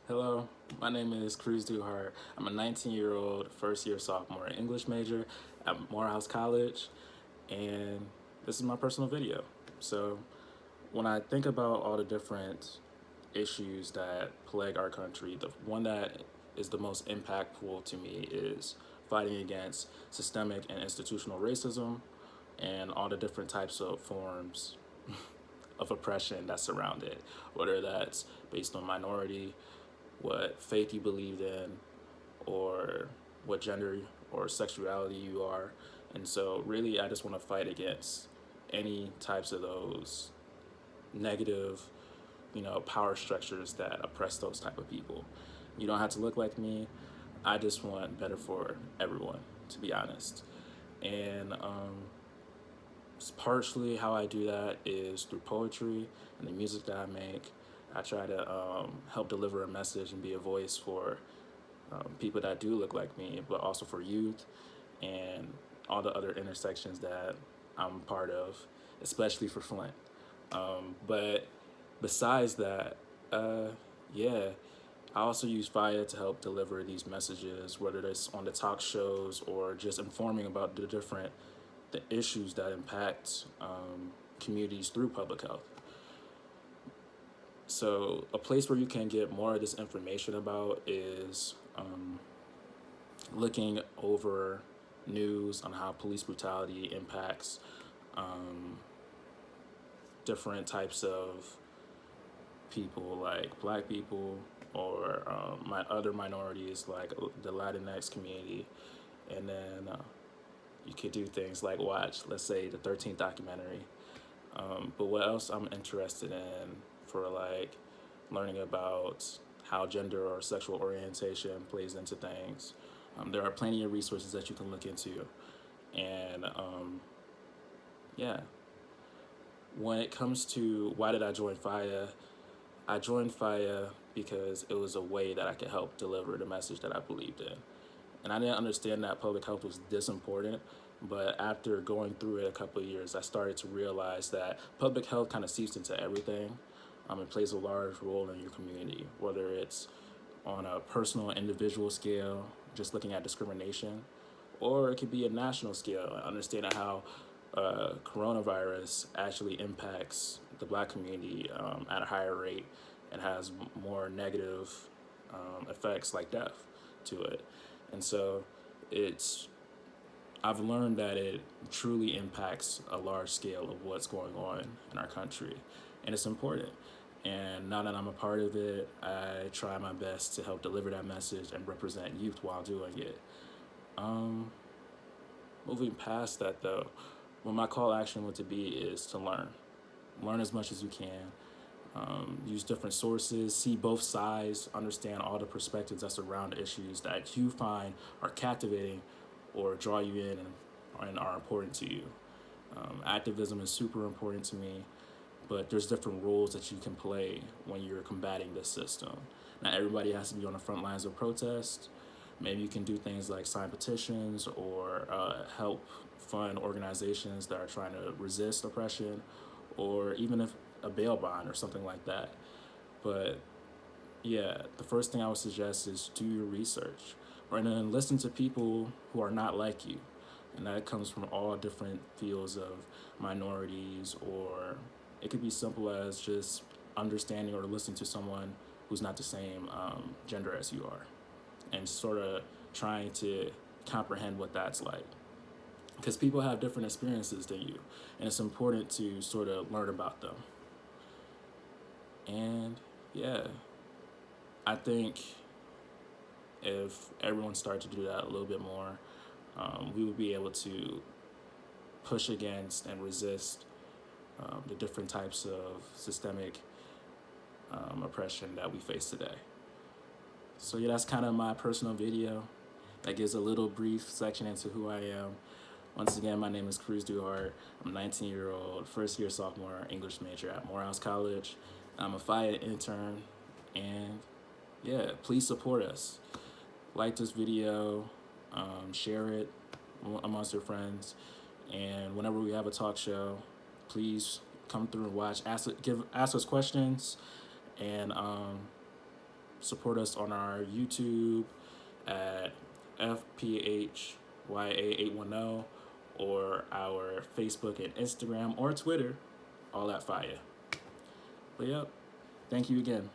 Hello, my name is Cruz Duhart. I'm a 19-year-old first-year sophomore English major at Morehouse College, and this is my personal video. So, when I think about all the different issues that plague our country, the one that is the most impactful to me is fighting against systemic and institutional racism and all the different types of forms of oppression that surround it, whether that's based on minority, what faith you believed in, or what gender or sexuality you are. And so, really, I just want to fight against any types of those negative, power structures that oppress those type of people. You don't have to look like me. I just want better for everyone, to be honest. And partially how I do that is through poetry and the music that I make. I try to help deliver a message and be a voice for people that do look like me, but also for youth and all the other intersections that I'm part of, especially for Flint. But besides that, yeah, I also use Fire to help deliver these messages, whether it's on the talk shows or just informing about the issues that impact communities through public health. So a place where you can get more of this information about is looking over news on how police brutality impacts um, different types of people, like black people or my other minorities, like the Latinx community. And then you could do things like watch, let's say, the 13th documentary. But what else I'm interested in for like learning about how gender or sexual orientation plays into things. There are plenty of resources that you can look into. And yeah, when it comes to why did I join FIA, I joined FIA because it was a way that I could help deliver the message that I believed in. And I didn't understand that public health was this important. But after going through it a couple of years, I started to realize that public health kind of seeps into everything. It plays a large role in your community, whether it's on a personal, individual scale, just looking at discrimination, or it could be a national scale, understanding how coronavirus actually impacts the black community at a higher rate and has more negative effects like death to it. And so it's I've learned that it truly impacts a large scale of what's going on in our country, and it's important. And now that I'm a part of it, I try my best to help deliver that message and represent youth while doing it. Um, Moving past that, though, what my call action would to be is to learn. Learn as much as you can. Use different sources, see both sides, understand all the perspectives that surround issues that you find are captivating or draw you in and are important to you. Activism is super important to me, but there's different roles that you can play when you're combating this system. Not everybody has to be on the front lines of protest. Maybe you can do things like sign petitions or help fund organizations that are trying to resist oppression, or even if a bail bond or something like that. But yeah, the first thing I would suggest is do your research, right? And then listen to people who are not like you. And that comes from all different fields of minorities, or it could be simple as just understanding or listening to someone who's not the same gender as you are, and sort of trying to comprehend what that's like. Because people have different experiences than you, and it's important to sort of learn about them. And yeah, I think if everyone started to do that a little bit more, we would be able to push against and resist the different types of systemic oppression that we face today. So yeah, that's kind of my personal video. That gives a little brief section into who I am. Once again, my name is Cruz Duhart. I'm a 19-year-old, first year sophomore English major at Morehouse College. I'm a FIA intern, and yeah, please support us. Like this video, share it amongst your friends, and whenever we have a talk show, please come through and watch. Ask us questions, and support us on our YouTube at FPHYA810 or our Facebook and Instagram or Twitter, all at fire. But yep, thank you again.